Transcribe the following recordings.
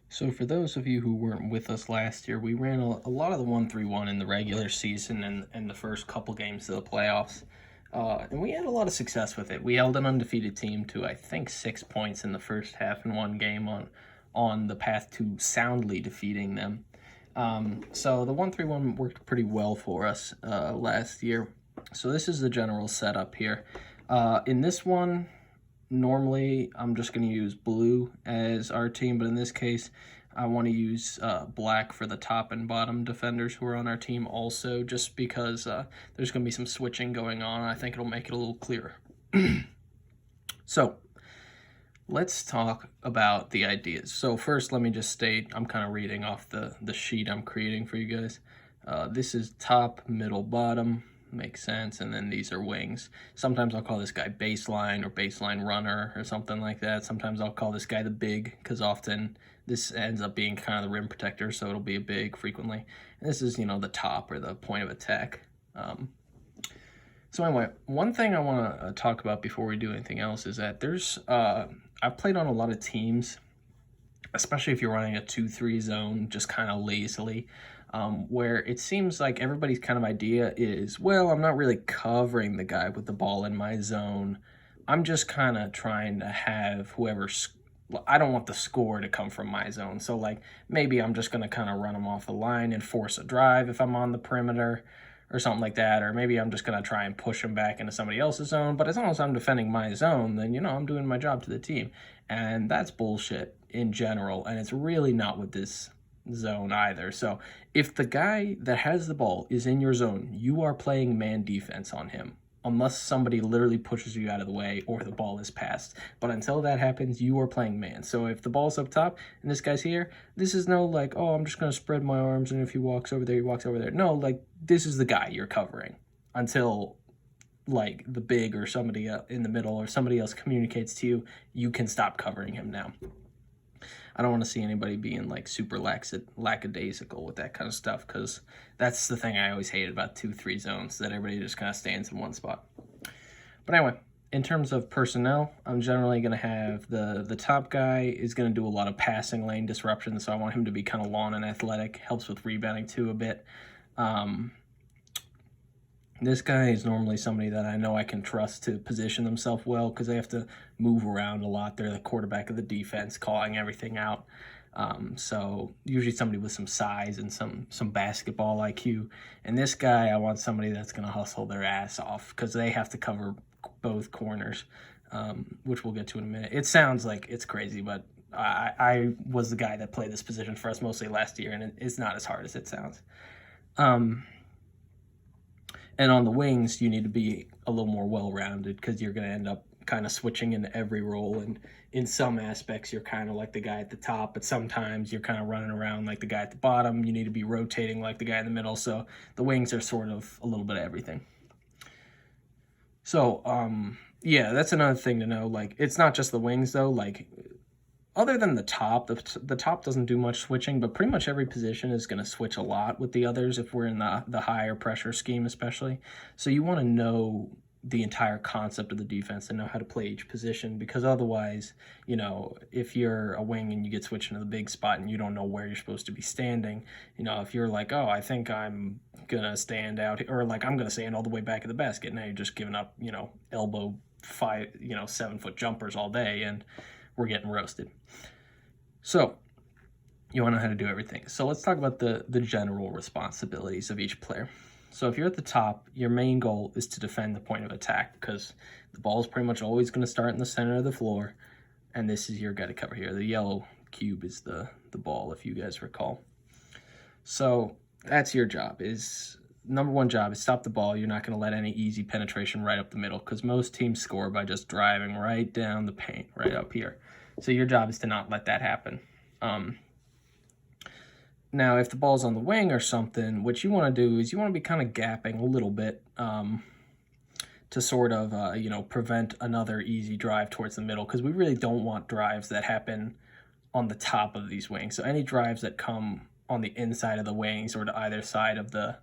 So for those of you who weren't with us last year, we ran a lot of the 1-3-1 in the regular season and the first couple games of the playoffs. And we had a lot of success with it. We held an undefeated team to, I think, 6 points in the first half in one game on the path to soundly defeating them. So the 1-3-1 worked pretty well for us last year. So this is the general setup here. In this one, normally I'm just going to use blue as our team, but in this case I want to use black for the top and bottom defenders who are on our team also, just because there's going to be some switching going on. I think it'll make it a little clearer. So let's talk about the ideas. So first, let me just state, I'm kind of reading off the sheet I'm creating for you guys. This is top, middle, bottom. Makes sense. And then these are wings. Sometimes I'll call this guy baseline or baseline runner or something like that. Sometimes I'll call this guy the big, because often this ends up being kind of the rim protector, so it'll be a big frequently. And this is, the top or the point of attack. So anyway, one thing I want to talk about before we do anything else is that I've played on a lot of teams, especially if you're running a 2-3 zone, just kind of lazily, where it seems like everybody's kind of idea is, well, I'm not really covering the guy with the ball in my zone. I'm just kind of trying to have I don't want the score to come from my zone. So like maybe I'm just going to kind of run them off the line and force a drive if I'm on the perimeter or something like that. Or maybe I'm just going to try and push them back into somebody else's zone. But as long as I'm defending my zone, then, I'm doing my job to the team. And that's bullshit in general. And it's really not with this zone either. So if the guy that has the ball is in your zone, you are playing man defense on him, unless somebody literally pushes you out of the way or the ball is passed. But until that happens, you are playing man. So if the ball's up top and this guy's here, this is no like, oh, I'm just going to spread my arms, and if he walks over there, he walks over there. No, like, this is the guy you're covering until like the big or somebody in the middle or somebody else communicates to you, you can stop covering him now. I don't want to see anybody being like super lackadaisical with that kind of stuff, because that's the thing I always hated about 2-3 zones, that everybody just kind of stands in one spot. But anyway, in terms of personnel, I'm generally going to have the top guy is going to do a lot of passing lane disruption, so I want him to be kind of long and athletic, helps with rebounding too a bit. This guy is normally somebody that I know I can trust to position themselves well, because they have to move around a lot. They're the quarterback of the defense, calling everything out. So usually somebody with some size and some basketball IQ. And this guy, I want somebody that's going to hustle their ass off, because they have to cover both corners, which we'll get to in a minute. It sounds like it's crazy, but I was the guy that played this position for us mostly last year, and it's not as hard as it sounds. And on the wings, you need to be a little more well-rounded, because you're going to end up kind of switching into every role. And in some aspects, you're kind of like the guy at the top, but sometimes you're kind of running around like the guy at the bottom. You need to be rotating like the guy in the middle. So the wings are sort of a little bit of everything. So, yeah, that's another thing to know. Like, it's not just the wings, though. Like, other than the top doesn't do much switching, but pretty much every position is going to switch a lot with the others if we're in the higher pressure scheme especially. So you want to know the entire concept of the defense and know how to play each position, because otherwise, if you're a wing and you get switched into the big spot and you don't know where you're supposed to be standing, if you're like, oh, I think I'm going to stand out, or like I'm going to stand all the way back at the basket, now you're just giving up, elbow 7-foot jumpers all day, and we're getting roasted. So you want to know how to do everything. So let's talk about the general responsibilities of each player. So if you're at the top, your main goal is to defend the point of attack, because the ball is pretty much always going to start in the center of the floor, and this is your guy to cover here. The yellow cube is the ball, if you guys recall. So that's your job. Number one job is stop the ball. You're not going to let any easy penetration right up the middle, because most teams score by just driving right down the paint, right up here. So your job is to not let that happen. Now, if the ball's on the wing or something, what you want to do is you want to be kind of gapping a little bit to sort of, prevent another easy drive towards the middle, because we really don't want drives that happen on the top of these wings. So any drives that come on the inside of the wings or to either side of the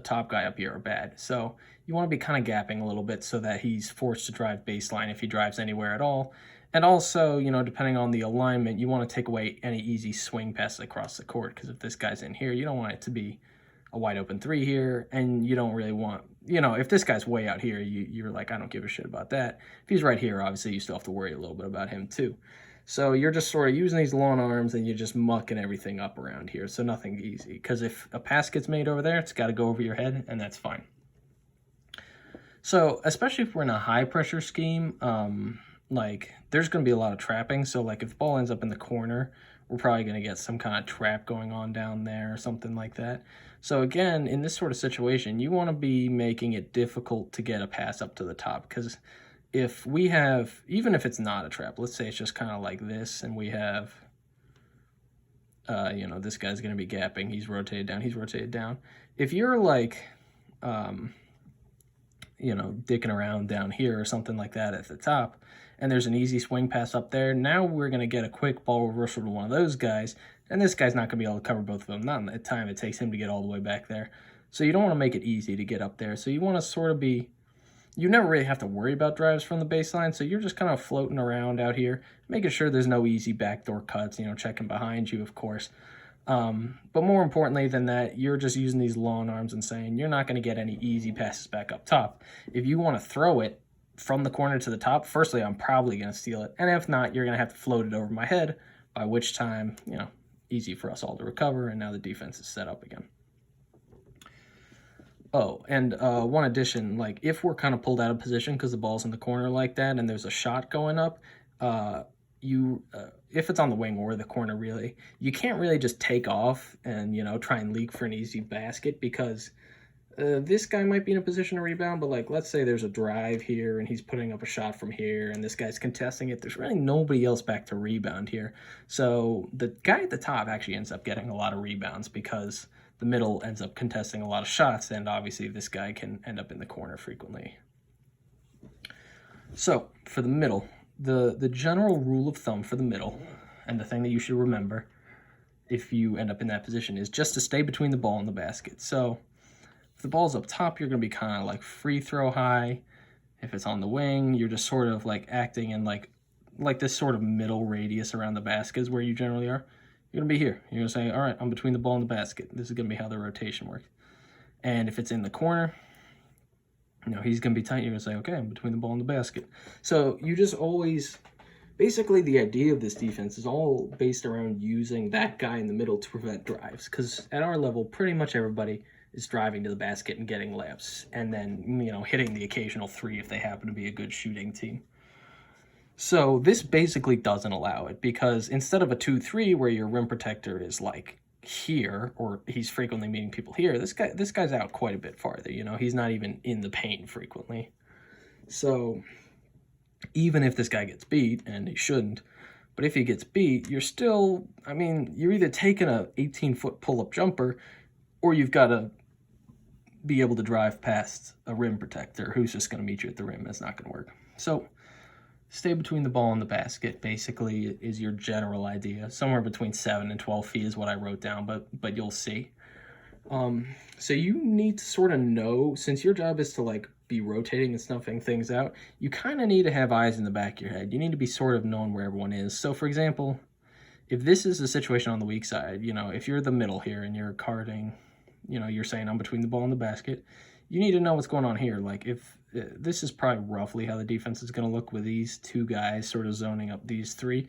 top guy up here are bad. So you want to be kind of gapping a little bit so that he's forced to drive baseline if he drives anywhere at all. And also, you know, depending on the alignment, you want to take away any easy swing passes across the court, because if this guy's in here, you don't want it to be a wide open 3 here, and you don't really want, you know, if this guy's way out here, you're like, I don't give a shit about that. If he's right here, obviously you still have to worry a little bit about him too. So you're just sort of using these long arms and you're just mucking everything up around here. So nothing easy, because if a pass gets made over there, it's got to go over your head, and that's fine. So especially if we're in a high pressure scheme, like there's going to be a lot of trapping. So like if the ball ends up in the corner, we're probably going to get some kind of trap going on down there or something like that. So again, in this sort of situation, you want to be making it difficult to get a pass up to the top, because if we have, even if it's not a trap, let's say it's just kind of like this, and we have, you know, this guy's going to be gapping. He's rotated down. He's rotated down. If you're like, you know, dicking around down here or something like that at the top, and there's an easy swing pass up there, now we're going to get a quick ball reversal to one of those guys, and this guy's not going to be able to cover both of them, not in the time it takes him to get all the way back there. So you don't want to make it easy to get up there. So you want to sort of be, you never really have to worry about drives from the baseline, so you're just kind of floating around out here, making sure there's no easy backdoor cuts, you know, checking behind you, of course. But more importantly than that, you're just using these long arms and saying you're not going to get any easy passes back up top. If you want to throw it from the corner to the top, firstly, I'm probably going to steal it. And if not, you're going to have to float it over my head, by which time, you know, easy for us all to recover, and now the defense is set up again. Oh, and one addition, like if we're kind of pulled out of position because the ball's in the corner like that and there's a shot going up, if it's on the wing or the corner, really, you can't really just take off and, you know, try and leak for an easy basket, because this guy might be in a position to rebound, but like let's say there's a drive here and he's putting up a shot from here and this guy's contesting it. There's really nobody else back to rebound here. So the guy at the top actually ends up getting a lot of rebounds, because the middle ends up contesting a lot of shots, and obviously this guy can end up in the corner frequently. So for the middle, the general rule of thumb for the middle, and the thing that you should remember if you end up in that position, is just to stay between the ball and the basket. So if the ball's up top, you're going to be kind of like free throw high. If it's on the wing, you're just sort of like acting in like this sort of middle radius around the basket is where you generally are. You're going to be here. You're going to say, all right, I'm between the ball and the basket. This is going to be how the rotation works. And if it's in the corner, you know, he's going to be tight. You're going to say, okay, I'm between the ball and the basket. So you just always, basically the idea of this defense is all based around using that guy in the middle to prevent drives. Because at our level, pretty much everybody is driving to the basket and getting layups, and then, you know, hitting the occasional three if they happen to be a good shooting team. So this basically doesn't allow it, because instead of a 2-3 where your rim protector is like here, or he's frequently meeting people here, this guy's out quite a bit farther. You know, he's not even in the paint frequently. So even if this guy gets beat, and he shouldn't, but if he gets beat, you're still, I mean, you're either taking a 18-foot pull-up jumper, or you've got to be able to drive past a rim protector who's just going to meet you at the rim. That's not going to work. So stay between the ball and the basket, basically, is your general idea. Somewhere between 7 and 12 feet is what I wrote down, but you'll see. So you need to sort of know, since your job is to like be rotating and snuffing things out, you kind of need to have eyes in the back of your head. You need to be sort of knowing where everyone is. So for example, if this is a situation on the weak side, you know, if you're the middle here and you're carding, you know, you're saying I'm between the ball and the basket, you need to know what's going on here. Like if this is probably roughly how the defense is going to look with these two guys sort of zoning up these three.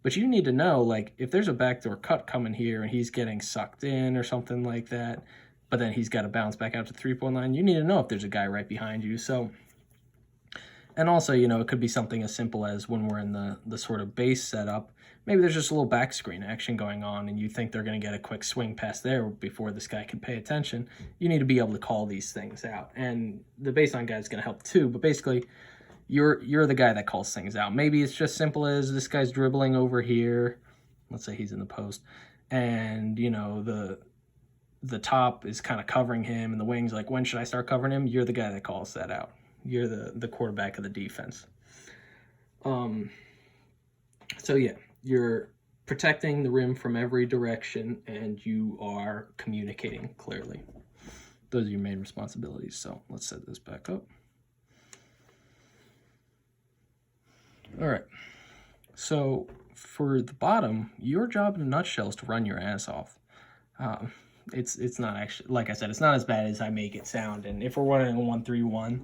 But you need to know, like, if there's a backdoor cut coming here and he's getting sucked in or something like that, but then he's got to bounce back out to 3-point line, you need to know if there's a guy right behind you. So, and also, you know, it could be something as simple as when we're in the sort of base setup, maybe there's just a little back screen action going on and you think they're going to get a quick swing pass there before this guy can pay attention. You need to be able to call these things out. And the baseline guy is going to help too, but basically you're the guy that calls things out. Maybe it's just simple as this guy's dribbling over here. Let's say he's in the post and, you know, the top is kind of covering him and the wing's like, when should I start covering him? You're the guy that calls that out. You're the quarterback of the defense. So yeah, you're protecting the rim from every direction and you are communicating clearly. Those are your main responsibilities. So let's set this back up. All right. So for the bottom, your job in a nutshell is to run your ass off. Um, it's not actually, like I said, it's not as bad as I make it sound. And if we're running a 1-3-1,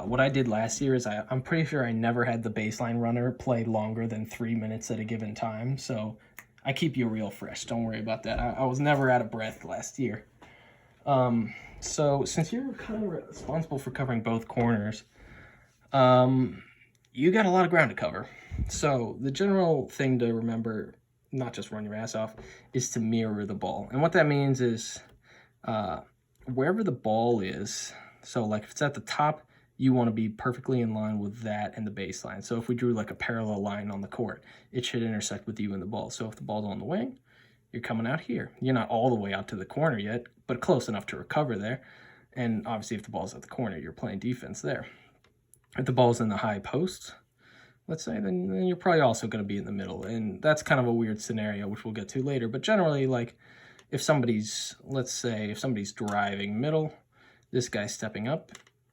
what I did last year is I'm pretty sure I never had the baseline runner play longer than 3 minutes at a given time. So I keep you real fresh. Don't worry about that. I was never out of breath last year. So since you're kind of responsible for covering both corners, you got a lot of ground to cover. So the general thing to remember, not just run your ass off, is to mirror the ball. And what that means is wherever the ball is, so like if it's at the top, you want to be perfectly in line with that and the baseline. So if we drew like a parallel line on the court, it should intersect with you and the ball. So if the ball's on the wing, you're coming out here. You're not all the way out to the corner yet, but close enough to recover there. And obviously if the ball's at the corner, you're playing defense there. If the ball's in the high post, let's say, then you're probably also going to be in the middle. And that's kind of a weird scenario, which we'll get to later. But generally, like, if somebody's, let's say, if somebody's driving middle, this guy's stepping up,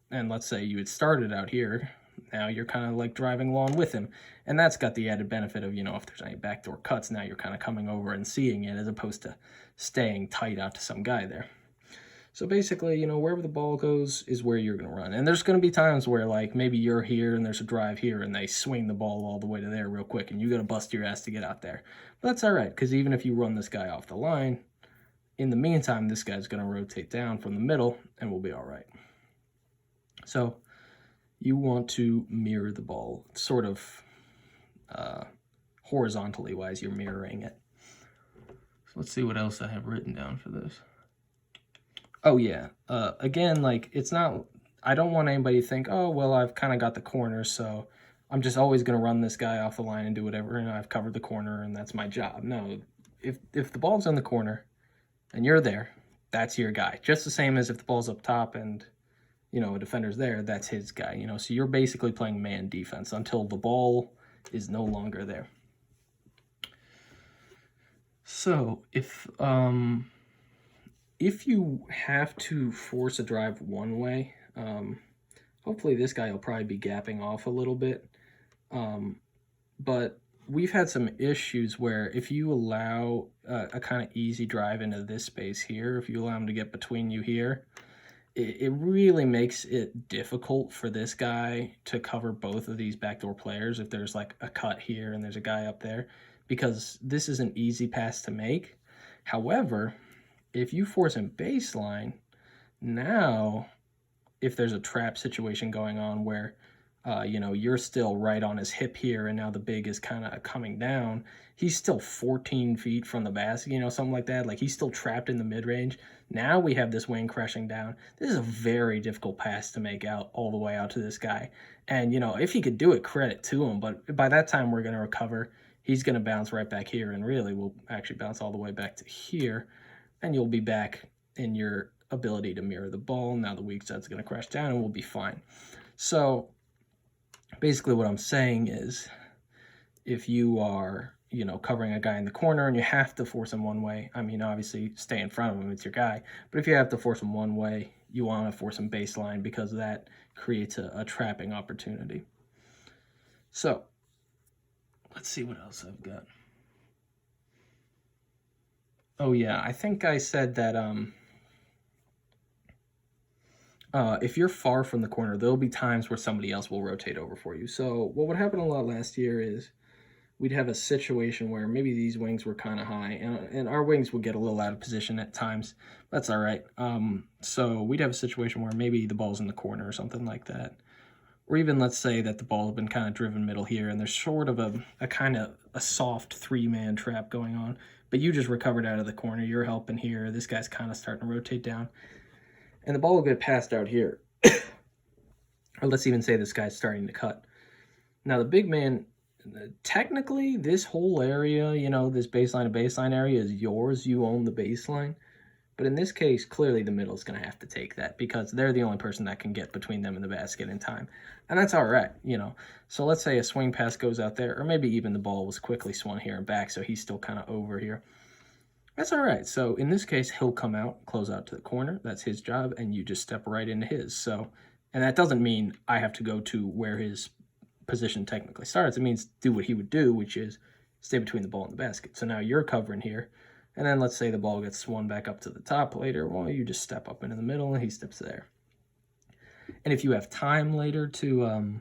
and let's say you had started out here, now you're kind of like driving along with him. And that's got the added benefit of, if there's any backdoor cuts, now you're kind of coming over and seeing it as opposed to staying tight out to some guy there. So basically, wherever the ball goes is where you're going to run. And there's going to be times where, like, maybe you're here and there's a drive here and they swing the ball all the way to there real quick and you got to bust your ass to get out there. But that's all right, because even if you run this guy off the line, in the meantime, this guy's going to rotate down from the middle and we'll be all right. So you want to mirror the ball, sort of horizontally wise, you're mirroring it. So let's see what else I have written down for this. Oh, yeah. Again, like, it's not, I don't want anybody to think, oh, well, I've kind of got the corner, so I'm just always going to run this guy off the line and do whatever, and I've covered the corner, and that's my job. No, if the ball's in the corner and you're there, that's your guy. Just the same as if the ball's up top and, a defender's there, that's his guy, So you're basically playing man defense until the ball is no longer there. So if you have to force a drive one way, hopefully this guy will probably be gapping off a little bit. But we've had some issues where if you allow a kind of easy drive into this space here, if you allow him to get between you here, it really makes it difficult for this guy to cover both of these backdoor players if there's like a cut here and there's a guy up there, because this is an easy pass to make. However, if you force him baseline, now if there's a trap situation going on where you're still right on his hip here and now the big is kind of coming down, he's still 14 feet from the basket, something like that. Like, he's still trapped in the mid-range. Now we have this wing crashing down. This is a very difficult pass to make out all the way out to this guy. And, if he could do it, credit to him. But by that time, we're going to recover. He's going to bounce right back here, and really we'll actually bounce all the way back to here. And you'll be back in your ability to mirror the ball. Now the weak side's going to crash down and we'll be fine. So basically what I'm saying is, if you are, covering a guy in the corner and you have to force him one way, I mean, obviously stay in front of him, it's your guy. But if you have to force him one way, you want to force him baseline, because that creates a trapping opportunity. So let's see what else I've got. Oh, yeah, I think I said that if you're far from the corner, there'll be times where somebody else will rotate over for you. So what would happen a lot last year is we'd have a situation where maybe these wings were kind of high, and our wings would get a little out of position at times. That's all right. So we'd have a situation where maybe the ball's in the corner or something like that. Or even let's say that the ball had been kind of driven middle here, and there's sort of a kind of a soft three-man trap going on, but you just recovered out of the corner. You're helping here. This guy's kind of starting to rotate down, and the ball will get passed out here. Or let's even say this guy's starting to cut. Now the big man, technically this whole area, this baseline to baseline area is yours. You own the baseline. But in this case, clearly the middle is going to have to take that, because they're the only person that can get between them and the basket in time. And that's all right, So let's say a swing pass goes out there, or maybe even the ball was quickly swung here and back, so he's still kind of over here. That's all right. So in this case, he'll come out, close out to the corner. That's his job, and you just step right into his. So, and that doesn't mean I have to go to where his position technically starts. It means do what he would do, which is stay between the ball and the basket. So now you're covering here. And then let's say the ball gets swung back up to the top later. Well, you just step up into the middle and he steps there. And if you have time later to,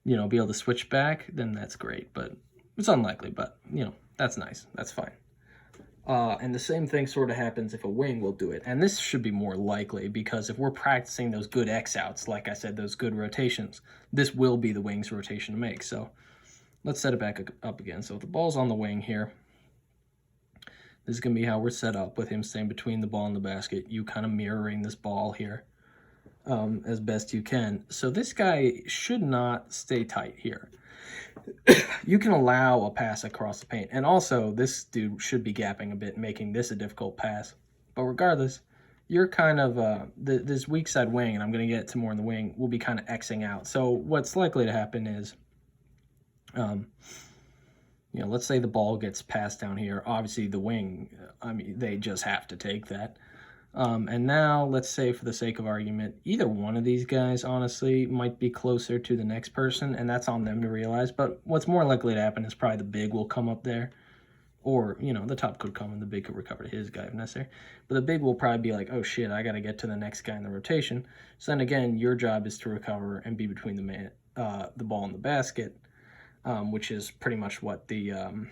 be able to switch back, then that's great. But it's unlikely, but, that's nice. That's fine. And the same thing sort of happens if a wing will do it. And this should be more likely because if we're practicing those good X-outs, like I said, those good rotations, this will be the wing's rotation to make. So let's set it back up again. So if the ball's on the wing here, this is going to be how we're set up with him staying between the ball and the basket. You kind of mirroring this ball here as best you can. So this guy should not stay tight here. You can allow a pass across the paint. And also, this dude should be gapping a bit, making this a difficult pass. But regardless, you're kind of, this weak side wing, and I'm going to get to more in the wing, will be kind of Xing out. So what's likely to happen is, let's say the ball gets passed down here. Obviously, the wing, they just have to take that. And now, let's say for the sake of argument, either one of these guys, honestly, might be closer to the next person, and that's on them to realize. But what's more likely to happen is probably the big will come up there. Or, the top could come and the big could recover to his guy if necessary. But the big will probably be like, oh, shit, I got to get to the next guy in the rotation. So then, again, your job is to recover and be between the ball and the basket, which is pretty much what the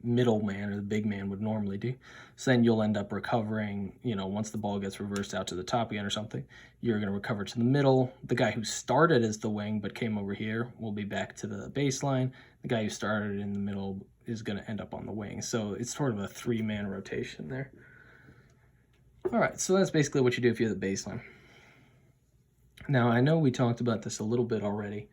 middle man or the big man would normally do. So then you'll end up recovering, once the ball gets reversed out to the top again or something, you're going to recover to the middle. The guy who started as the wing but came over here will be back to the baseline. The guy who started in the middle is going to end up on the wing. So it's sort of a three-man rotation there. All right, so that's basically what you do if you're the baseline. Now, I know we talked about this a little bit already,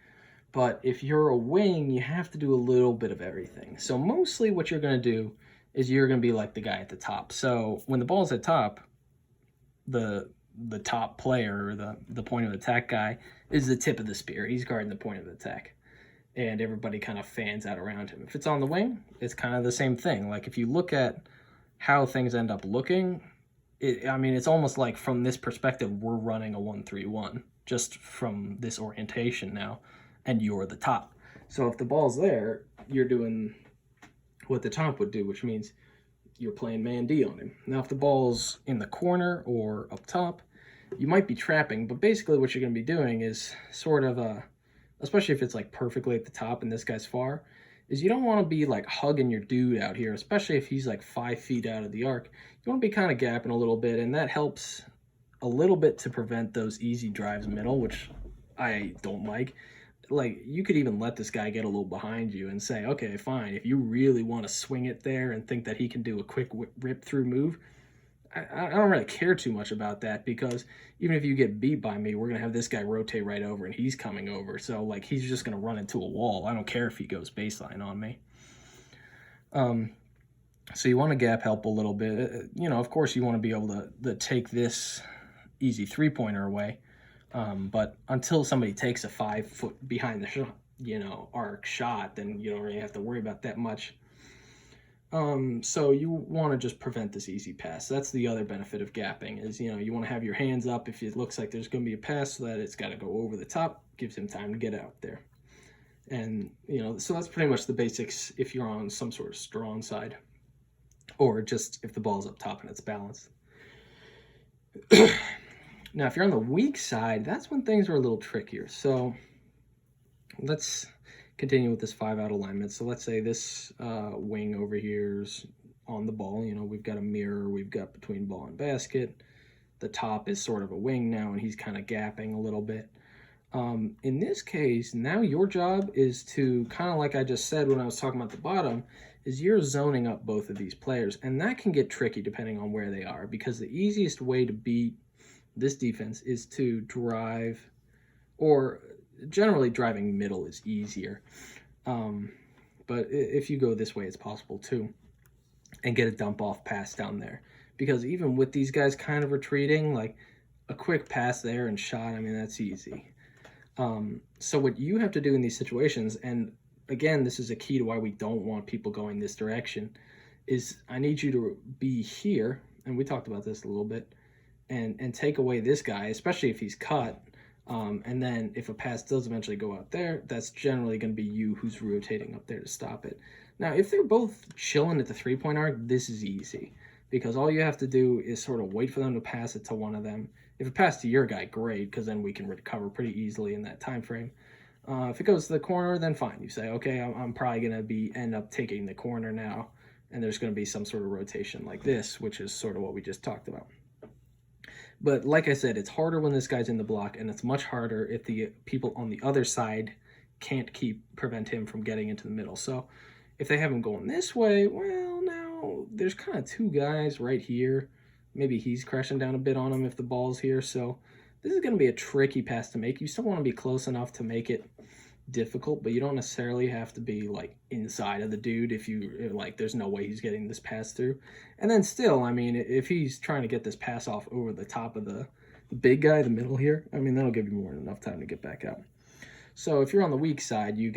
but if you're a wing, you have to do a little bit of everything. So mostly what you're going to do is you're going to be like the guy at the top. So when the ball's at top, the top player, or the point of attack guy, is the tip of the spear. He's guarding the point of attack. And everybody kind of fans out around him. If it's on the wing, it's kind of the same thing. Like if you look at how things end up looking, it's almost like from this perspective, we're running a 1-3-1 just from this orientation now. And you're the top. So if the ball's there, you're doing what the top would do, which means you're playing man D on him. Now, if the ball's in the corner or up top, you might be trapping, but basically what you're going to be doing is sort of, especially if it's like perfectly at the top and this guy's far, is you don't want to be like hugging your dude out here, especially if he's like 5 feet out of the arc. You want to be kind of gapping a little bit, and that helps a little bit to prevent those easy drives middle, which I don't like. Like, you could even let this guy get a little behind you and say, okay, fine, if you really want to swing it there and think that he can do a quick rip-through move, I don't really care too much about that, because even if you get beat by me, we're going to have this guy rotate right over, and he's coming over. So, like, he's just going to run into a wall. I don't care if he goes baseline on me. So you want to gap help a little bit. Of course, you want to be able to take this easy three-pointer away. But until somebody takes a 5 foot behind the shot, arc shot, then you don't really have to worry about that much. So you want to just prevent this easy pass. That's the other benefit of gapping is, you want to have your hands up if it looks like there's going to be a pass so that it's got to go over the top, gives him time to get out there. And, so that's pretty much the basics if you're on some sort of strong side, or just if the ball's up top and it's balanced. Now, if you're on the weak side, that's when things are a little trickier. So let's continue with this 5-out alignment. So let's say this wing over here is on the ball. We've got a mirror. We've got between ball and basket. The top is sort of a wing now, and he's kind of gapping a little bit. In this case, now your job is to, kind of like I just said when I was talking about the bottom, is you're zoning up both of these players. And that can get tricky depending on where they are, because the easiest way to beat this defense is to drive, or generally driving middle is easier. But if you go this way, it's possible too, and get a dump off pass down there. Because even with these guys kind of retreating, like a quick pass there and shot, that's easy. So what you have to do in these situations, and again, this is a key to why we don't want people going this direction, is I need you to be here, and we talked about this a little bit, and take away this guy, especially if he's cut. And then if a pass does eventually go out there, that's generally going to be you who's rotating up there to stop it. Now, if they're both chilling at the 3-point arc, this is easy because all you have to do is sort of wait for them to pass it to one of them. If it passed to your guy, great, because then we can recover pretty easily in that time frame. If it goes to the corner, then fine. You say, okay, I'm probably going to end up taking the corner now, and there's going to be some sort of rotation like this, which is sort of what we just talked about. But like I said, it's harder when this guy's in the block, and it's much harder if the people on the other side can't prevent him from getting into the middle. So if they have him going this way, well, now there's kind of two guys right here. Maybe he's crashing down a bit on him if the ball's here. So this is going to be a tricky pass to make. You still want to be close enough to make it difficult, but you don't necessarily have to be like inside of the dude if you like there's no way he's getting this pass through. And then still, I mean, if he's trying to get this pass off over the top of the big guy, the middle here, I mean, that'll give you more than enough time to get back out. So if you're on the weak side, you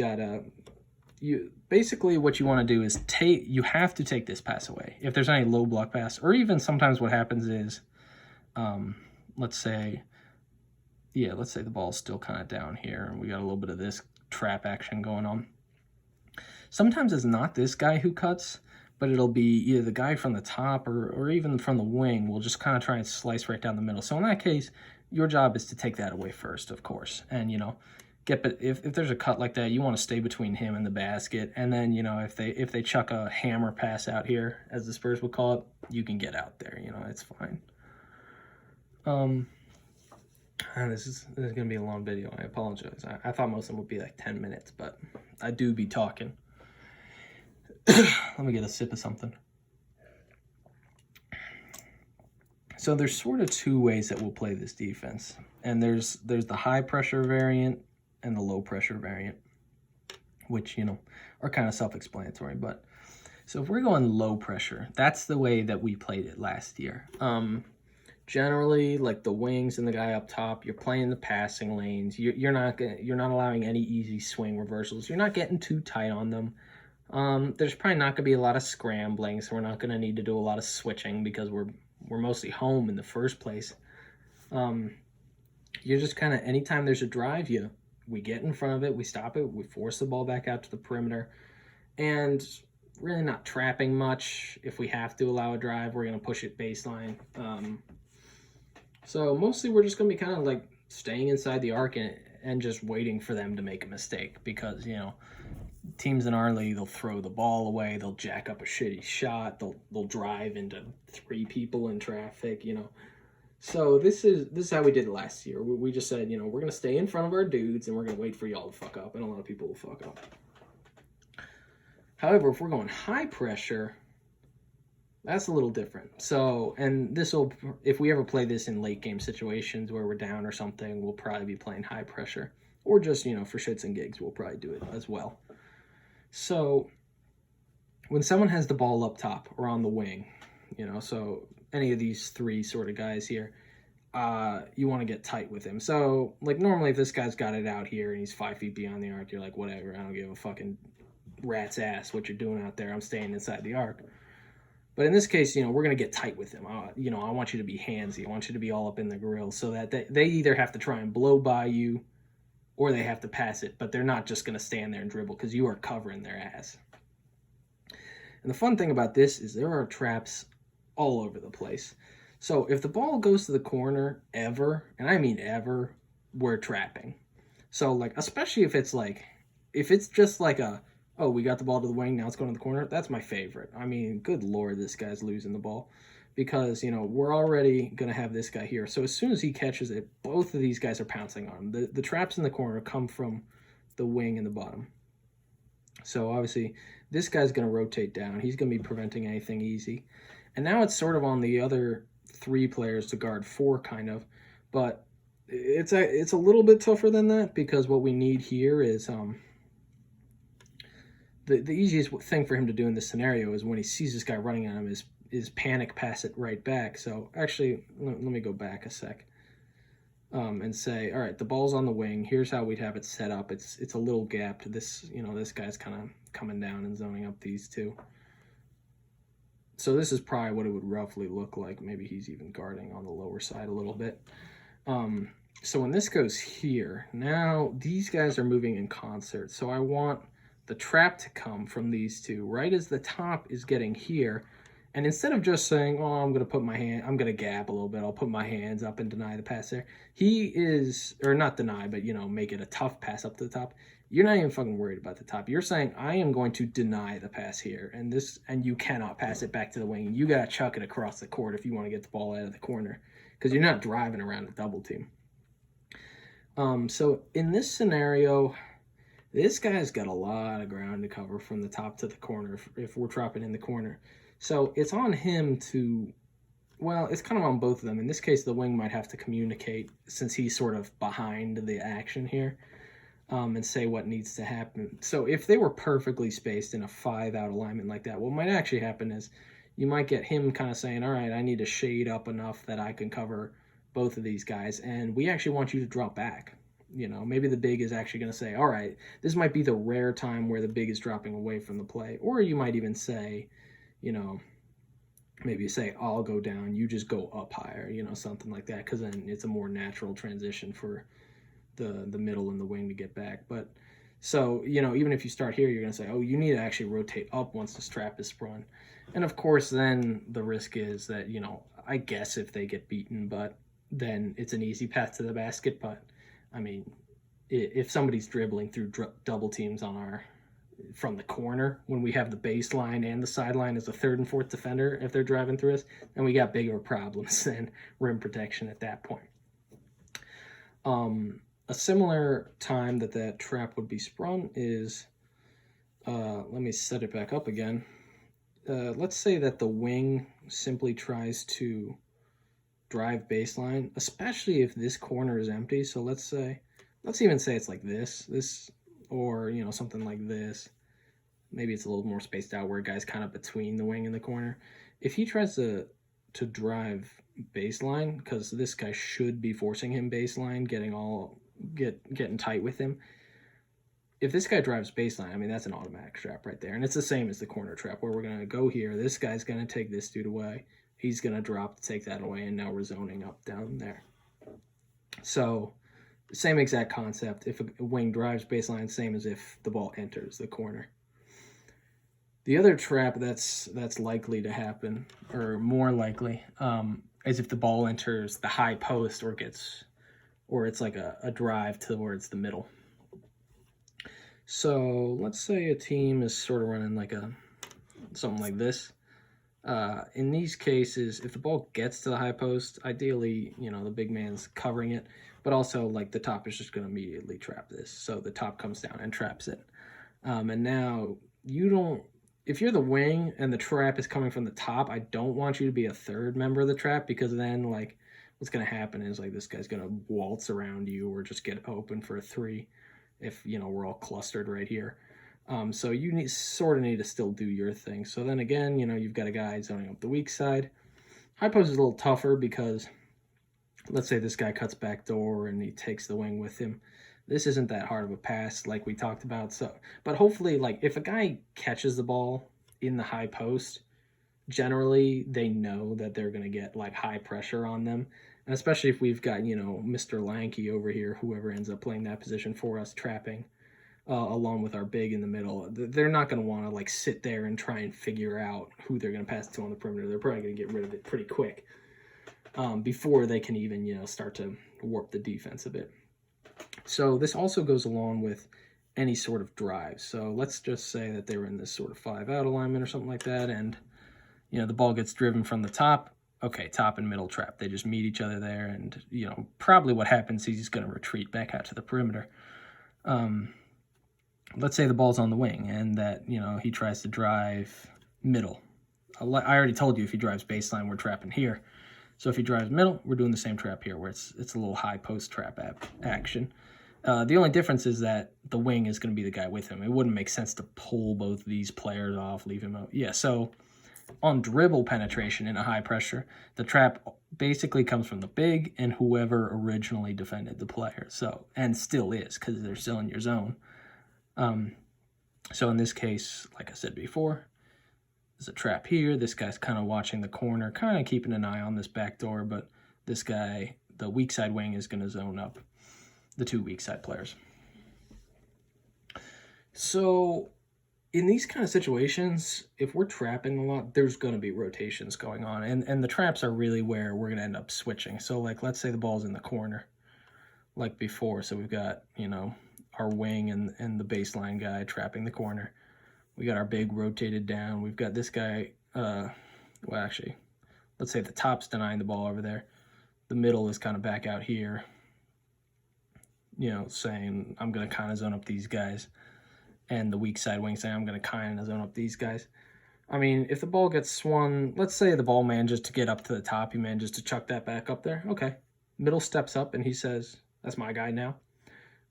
basically what you want to do is you have to take this pass away. If there's any low block pass, or even sometimes what happens is, let's say the ball's still kind of down here and we got a little bit of this trap action going on. Sometimes it's not this guy who cuts, but it'll be either the guy from the top or even from the wing will just kind of try and slice right down the middle. So in that case, your job is to take that away first, of course. And, if there's a cut like that, you want to stay between him and the basket. And then, if they chuck a hammer pass out here, as the Spurs would call it, you can get out there. It's fine. This is going to be a long video. I apologize. I thought most of them would be like 10 minutes, but I do be talking. Let me get a sip of something. So there's sort of two ways that we'll play this defense. And there's the high pressure variant and the low pressure variant, which, are kind of self-explanatory. But so if we're going low pressure, that's the way that we played it last year. Generally, like the wings and the guy up top, you're playing the passing lanes. You're not allowing any easy swing reversals. You're not getting too tight on them. There's probably not going to be a lot of scrambling, so we're not going to need to do a lot of switching because we're mostly home in the first place. You're just kind of, anytime there's a drive, we get in front of it, we stop it, we force the ball back out to the perimeter, and really not trapping much. If we have to allow a drive, we're going to push it baseline. So mostly we're just going to be kind of like staying inside the arc and just waiting for them to make a mistake because, teams in our league, they'll throw the ball away, they'll jack up a shitty shot, they'll drive into 3 people in traffic, So this is how we did it last year. We just said, we're going to stay in front of our dudes and we're going to wait for y'all to fuck up, and a lot of people will fuck up. However, if we're going high pressure, that's a little different. So, and if we ever play this in late game situations where we're down or something, we'll probably be playing high pressure. Or just, for shits and gigs, we'll probably do it as well. So, when someone has the ball up top or on the wing, so any of these 3 sort of guys here, you want to get tight with him. So, like, normally if this guy's got it out here and he's 5 feet beyond the arc, you're like, whatever, I don't give a fucking rat's ass what you're doing out there. I'm staying inside the arc. But in this case, we're going to get tight with him. I want you to be handsy. I want you to be all up in the grill so that they either have to try and blow by you or they have to pass it. But they're not just going to stand there and dribble because you are covering their ass. And the fun thing about this is there are traps all over the place. So if the ball goes to the corner ever, and I mean ever, we're trapping. So, like, especially if it's just like oh, we got the ball to the wing, now it's going to the corner. That's my favorite. I mean, good Lord, this guy's losing the ball. Because, we're already going to have this guy here. So as soon as he catches it, both of these guys are pouncing on him. The traps in the corner come from the wing and the bottom. So obviously, this guy's going to rotate down. He's going to be preventing anything easy. And now it's sort of on the other 3 players to guard 4, kind of. But it's a little bit tougher than that because what we need here is... The easiest thing for him to do in this scenario is when he sees this guy running at him is panic pass it right back. So actually, let me go back a sec and say, all right, the ball's on the wing. Here's how we'd have it set up. It's a little gapped. This guy's kind of coming down and zoning up these 2. So this is probably what it would roughly look like. Maybe he's even guarding on the lower side a little bit. So when this goes here, now these guys are moving in concert. So I want the trap to come from these two right as the top is getting here. And instead of just saying, oh, I'm going to put my hand, I'm going to gap a little bit, I'll put my hands up and deny the pass there. He is, or not deny, but, you know, make it a tough pass up to the top. You're not even fucking worried about the top. You're saying, I am going to deny the pass here. And you cannot pass it back to the wing. You got to chuck it across the court if you want to get the ball out of the corner, because you're not driving around a double team. So in this scenario, this guy's got a lot of ground to cover from the top to the corner if we're dropping in the corner. So it's on him to, well, it's kind of on both of them. In this case, the wing might have to communicate since he's sort of behind the action here, and say what needs to happen. So if they were perfectly spaced in a 5-out alignment like that, what might actually happen is you might get him kind of saying, all right, I need to shade up enough that I can cover both of these guys, and we actually want you to drop back. You know, maybe the big is actually going to say, all right, this might be the rare time where the big is dropping away from the play. Or you might even say, you know, maybe say, I'll go down, you just go up higher, you know, something like that, because then it's a more natural transition for the middle and the wing to get back. But so, you know, even if you start here, you're going to say, oh, you need to actually rotate up once this trap is sprung. And of course, then the risk is that, you know, I guess if they get beaten, but then it's an easy path to the basket. But I mean, if somebody's dribbling through double teams on our from the corner when we have the baseline and the sideline as a third and fourth defender, if they're driving through us, then we got bigger problems than rim protection at that point. A similar time that trap would be sprung is, let me set it back up again. Let's say that the wing simply tries to drive baseline, especially if this corner is empty. So let's even say it's like this, or, you know, something like this. Maybe it's a little more spaced out where a guy's kind of between the wing and the corner. If he tries to drive baseline, because this guy should be forcing him baseline, getting tight with him. If this guy drives baseline, I mean, that's an automatic trap right there. And it's the same as the corner trap where we're going to go here. This guy's going to take this dude away. He's going to drop to take that away, and now we're zoning up down there. So same exact concept. If a wing drives baseline, same as if the ball enters the corner. The other trap that's likely to happen, or more likely, is if the ball enters the high post or it's like a drive towards the middle. So let's say a team is sort of running like something like this. In these cases, if the ball gets to the high post, ideally, you know, the big man's covering it, but also like the top is just going to immediately trap this. So the top comes down and traps it. And now if you're the wing and the trap is coming from the top, I don't want you to be a third member of the trap, because then like what's going to happen is like this guy's going to waltz around you or just get open for a three if, you know, we're all clustered right here. So you need to still do your thing. So then again, you know, you've got a guy zoning up the weak side. High post is a little tougher because let's say this guy cuts back door and he takes the wing with him. This isn't that hard of a pass like we talked about. So, but hopefully, like if a guy catches the ball in the high post, generally they know that they're going to get like high pressure on them. And especially if we've got, you know, Mr. Lanky over here, whoever ends up playing that position for us, trapping, along with our big in the middle, they're not going to want to like sit there and try and figure out who they're going to pass to on the perimeter. They're probably going to get rid of it pretty quick before they can even, you know, start to warp the defense a bit. So this also goes along with any sort of drive. So let's just say that they were in this sort of 5-out alignment or something like that, and, you know, the ball gets driven from the top. Okay, top and middle trap. They just meet each other there, and, you know, probably what happens is he's going to retreat back out to the perimeter. Let's say the ball's on the wing and that, you know, he tries to drive middle. I already told you if he drives baseline, we're trapping here. So if he drives middle, we're doing the same trap here where it's a little high post trap action. The only difference is that the wing is going to be the guy with him. It wouldn't make sense to pull both of these players off, leave him out. Yeah, so on dribble penetration in a high pressure, the trap basically comes from the big and whoever originally defended the player. So, and still is, because they're still in your zone. So in this case, like I said before, there's a trap here. This guy's kind of watching the corner, kind of keeping an eye on this back door, but this guy, the weak side wing is going to zone up the 2 weak side players. So in these kind of situations, if we're trapping a lot, there's going to be rotations going on. And the traps are really where we're going to end up switching. So, like, let's say the ball's in the corner, like before. So we've got, you know, our wing and the baseline guy trapping the corner. We got our big rotated down. We've got this guy, well, actually, let's say the top's denying the ball over there. The middle is kind of back out here, you know, saying, I'm going to kind of zone up these guys. And the weak side wing saying, I'm going to kind of zone up these guys. I mean, if the ball gets swung, let's say the ball manages to get up to the top. He manages to chuck that back up there. Okay. Middle steps up and he says, that's my guy now.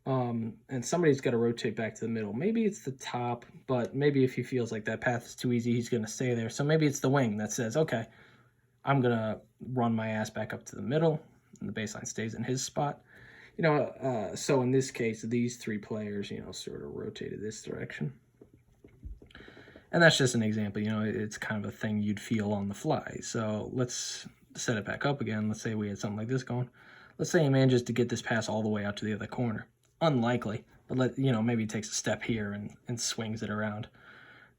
And somebody's got to rotate back to the middle. Maybe it's the top, but maybe if he feels like that path is too easy, he's going to stay there. So maybe it's the wing that says, okay, I'm going to run my ass back up to the middle, and the baseline stays in his spot. You know, so in this case, these 3 players, you know, sort of rotated this direction. And that's just an example, you know, it's kind of a thing you'd feel on the fly. So let's set it back up again. Let's say we had something like this going. Let's say he manages to get this pass all the way out to the other corner. Unlikely, but you know, maybe he takes a step here and swings it around.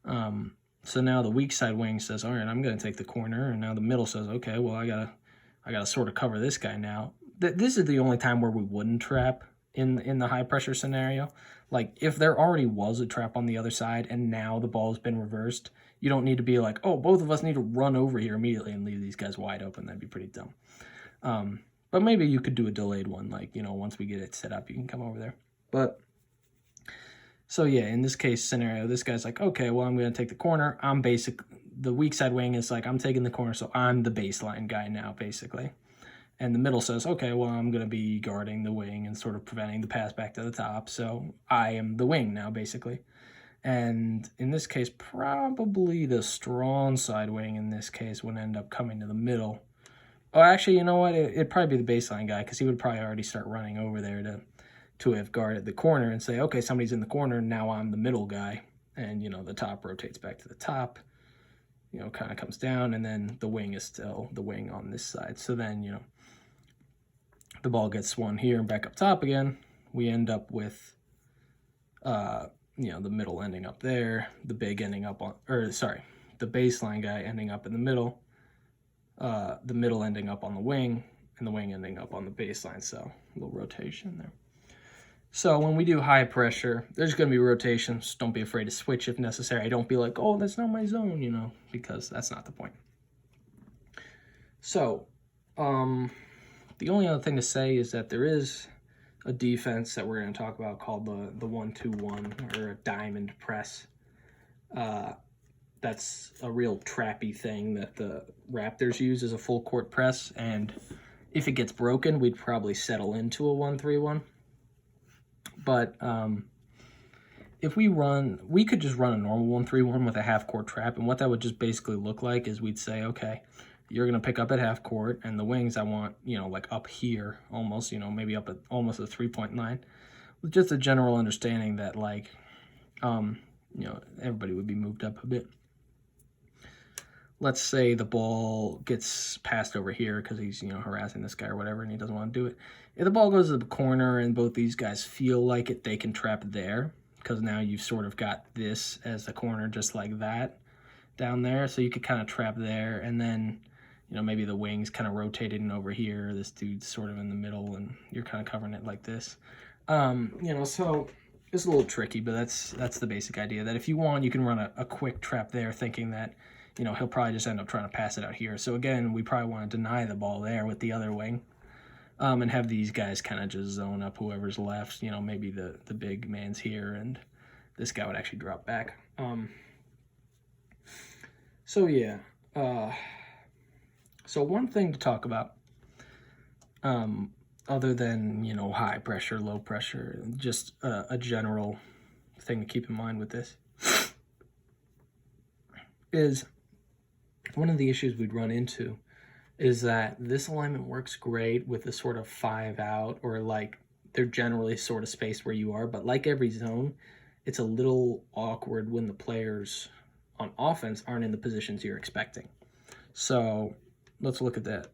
So now the weak side wing says, all right, I'm going to take the corner. And now the middle says, okay, well, I gotta sort of cover this guy now. This is the only time where we wouldn't trap in the high pressure scenario. Like if there already was a trap on the other side and now the ball has been reversed, you don't need to be like, oh, both of us need to run over here immediately and leave these guys wide open. That'd be pretty dumb. But maybe you could do a delayed one, like, you know, once we get it set up, you can come over there. But, so yeah, in this case scenario, this guy's like, okay, well, I'm going to take the corner. The weak side wing is like, I'm taking the corner, so I'm the baseline guy now, basically. And the middle says, okay, well, I'm going to be guarding the wing and sort of preventing the pass back to the top, so I am the wing now, basically. And in this case, probably the strong side wing in this case would end up coming to the middle. Oh, actually, you know what? It'd probably be the baseline guy because he would probably already start running over there to have guarded the corner and say, okay, somebody's in the corner, now I'm the middle guy. And, you know, the top rotates back to the top, you know, kind of comes down, and then the wing is still the wing on this side. So then, you know, the ball gets swung here and back up top again. We end up with, you know, the middle ending up there, the big ending up on, or sorry, the baseline guy ending up in the middle. The middle ending up on the wing, and the wing ending up on the baseline, so a little rotation there. So when we do high pressure, there's going to be rotations. Don't be afraid to switch if necessary. Don't be like, oh, that's not my zone, you know, because that's not the point. So, the only other thing to say is that there is a defense that we're going to talk about called the 1-2-1, or a diamond press. That's a real trappy thing that the Raptors use as a full court press, and if it gets broken, we'd probably settle into a 1-3-1. But if we could just run a normal 1-3-1 with a half court trap, and what that would just basically look like is we'd say, okay, you're going to pick up at half court, and the wings I want, you know, like up here almost, you know, maybe up at almost a 3-point line, with just a general understanding that, like, you know, everybody would be moved up a bit. Let's say the ball gets passed over here because he's, you know, harassing this guy or whatever, and he doesn't want to do it. If the ball goes to the corner and both these guys feel like it, they can trap there, because now you've sort of got this as the corner just like that down there. So you could kind of trap there, and then, you know, maybe the wing's kind of rotating over here. This dude's sort of in the middle, and you're kind of covering it like this. You know, so it's a little tricky, but that's the basic idea, that if you want, you can run a quick trap there thinking that, you know, he'll probably just end up trying to pass it out here. So again, we probably want to deny the ball there with the other wing, and have these guys kind of just zone up whoever's left. You know, maybe the big man's here, and this guy would actually drop back. So yeah. So one thing to talk about, other than, you know, high pressure, low pressure, just a general thing to keep in mind with this, is one of the issues we'd run into is that this alignment works great with the sort of 5 out, or like they're generally sort of spaced where you are, but like every zone, it's a little awkward when the players on offense aren't in the positions you're expecting. So let's look at that.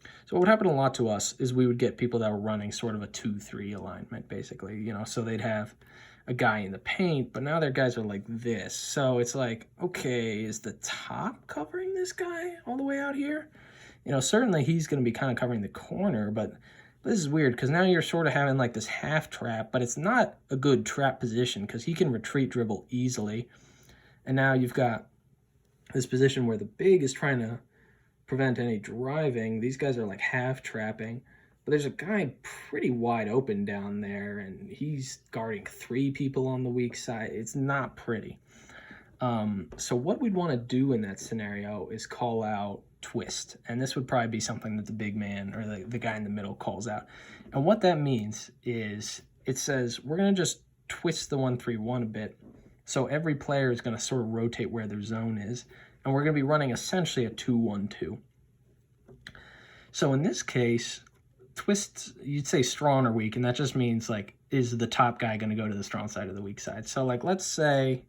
So what would happen a lot to us is we would get people that were running sort of a 2-3 alignment, basically, so they'd have a guy in the paint, but now their guys are like this. So it's like, okay, is the top covering this guy all the way out here? Certainly he's going to be kind of covering the corner, but this is weird because now you're sort of having like this half trap, but it's not a good trap position because he can retreat dribble easily. And now you've got this position where the big is trying to prevent any driving. These guys are like half trapping, but there's a guy pretty wide open down there, and he's guarding 3 people on the weak side. It's not pretty. So what we'd want to do in that scenario is call out twist, and this would probably be something that the big man or the guy in the middle calls out. And what that means is it says we're going to just twist the 1-3-1 a bit, so every player is going to sort of rotate where their zone is, and we're going to be running essentially a 2-1-2. So in this case, twist, you'd say strong or weak, and that just means like, is the top guy going to go to the strong side or the weak side? So like, let's say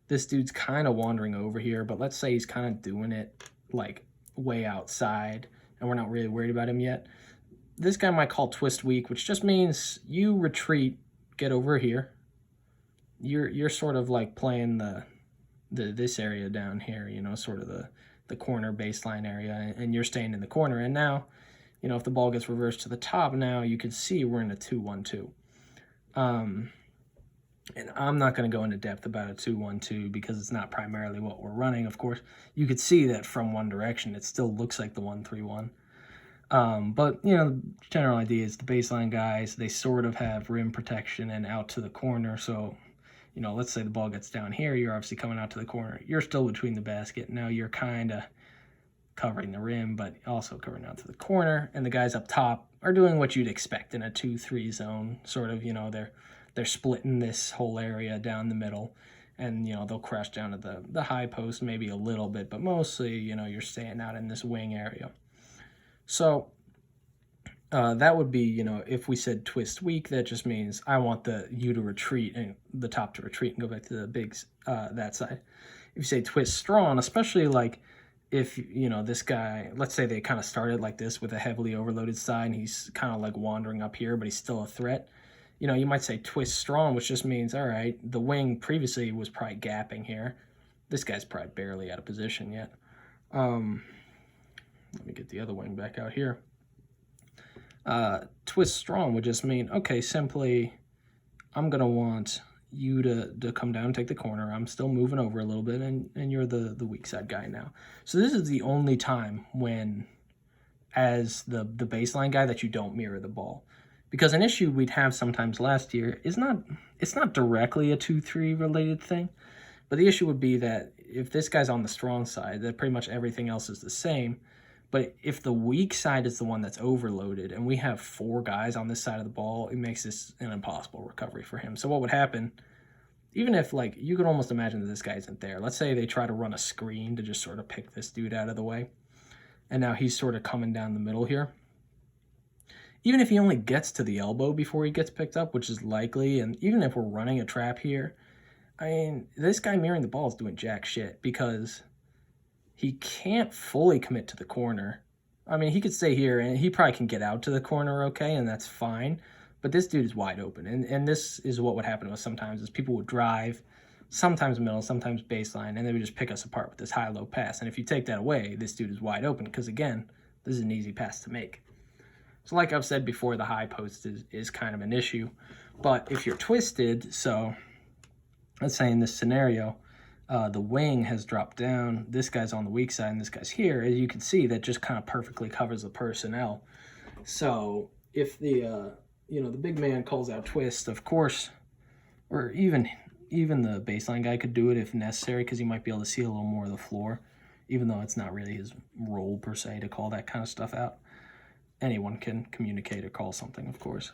this dude's kind of wandering over here, but let's say he's kind of doing it like way outside and we're not really worried about him yet. This guy might call twist weak, which just means you retreat, get over here. You're sort of like playing this area down here, sort of the corner baseline area, and you're staying in the corner. And now, if the ball gets reversed to the top, now you can see we're in a 2-1-2. And I'm not going to go into depth about a 2-1-2 because it's not primarily what we're running, of course. You could see that from one direction, it still looks like the 1-3-1. But, the general idea is the baseline guys, they sort of have rim protection and out to the corner. So, let's say the ball gets down here, you're obviously coming out to the corner. You're still between the basket. Now you're kind of covering the rim, but also covering out to the corner. And the guys up top are doing what you'd expect in a 2-3 zone. Sort of, they're splitting this whole area down the middle, and they'll crash down to the high post maybe a little bit, but mostly you're staying out in this wing area. So that would be, if we said twist weak, that just means I want you to retreat and the top to retreat and go back to the bigs that side. If you say twist strong, especially like if this guy, let's say they kind of started like this with a heavily overloaded side and he's kind of like wandering up here, but he's still a threat. You might say twist strong, which just means, all right, the wing previously was probably gapping here. This guy's probably barely out of position yet. Let me get the other wing back out here. Twist strong would just mean, okay, simply, I'm going to want you to come down and take the corner. I'm still moving over a little bit, and you're the weak side guy now. So this is the only time when, as the baseline guy, that you don't mirror the ball. Because an issue we'd have sometimes last year is it's not directly a 2-3 related thing, but the issue would be that if this guy's on the strong side, that pretty much everything else is the same. But if the weak side is the one that's overloaded and we have 4 guys on this side of the ball, it makes this an impossible recovery for him. So what would happen, even if like you could almost imagine that this guy isn't there. Let's say they try to run a screen to just sort of pick this dude out of the way. And now he's sort of coming down the middle here. Even if he only gets to the elbow before he gets picked up, which is likely, and even if we're running a trap here, I mean, this guy mirroring the ball is doing jack shit because he can't fully commit to the corner. I mean, he could stay here, and he probably can get out to the corner okay, and that's fine, but this dude is wide open, and this is what would happen to us sometimes, is people would drive, sometimes middle, sometimes baseline, and they would just pick us apart with this high-low pass, and if you take that away, this dude is wide open because, again, this is an easy pass to make. So like I've said before, the high post is kind of an issue. But if you're twisted, so let's say in this scenario, the wing has dropped down, this guy's on the weak side and this guy's here, as you can see, that just kind of perfectly covers the personnel. So if the big man calls out twist, of course, or even the baseline guy could do it if necessary because he might be able to see a little more of the floor, even though it's not really his role per se to call that kind of stuff out. Anyone can communicate or call something, of course.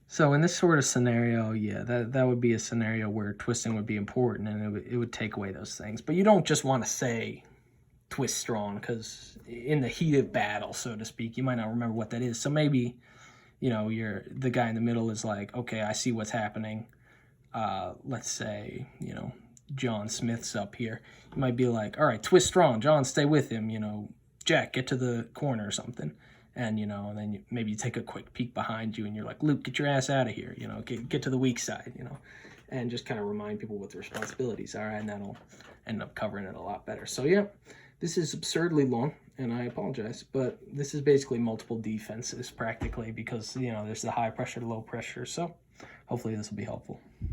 So in this sort of scenario, yeah, that would be a scenario where twisting would be important and it would take away those things. But you don't just want to say twist strong because in the heat of battle, so to speak, you might not remember what that is. So maybe, the guy in the middle is like, okay, I see what's happening. Let's say, John Smith's up here. You might be like, all right, twist strong. John, stay with him, Jack, get to the corner or something. And, and then maybe you take a quick peek behind you and you're like, Luke, get your ass out of here, get to the weak side, and just kind of remind people what the responsibilities are, and that'll end up covering it a lot better. So, yeah, this is absurdly long, and I apologize, but this is basically multiple defenses practically because, there's the high pressure, low pressure. So hopefully this will be helpful.